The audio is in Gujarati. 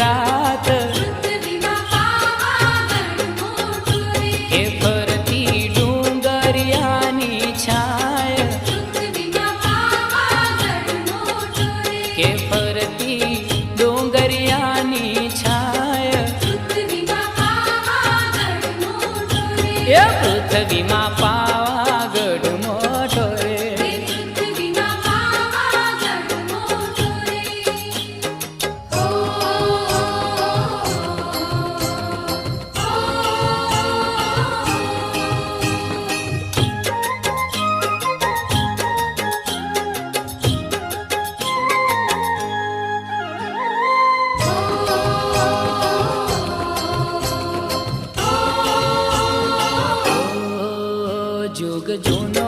રાત એ ફરતી ડુંગરિયાની છાય કે ફરતી ડુંગરિયાની છાય એ પૃથ્વીમાં પાવાગઢ મોટો રે જોગ જૂનો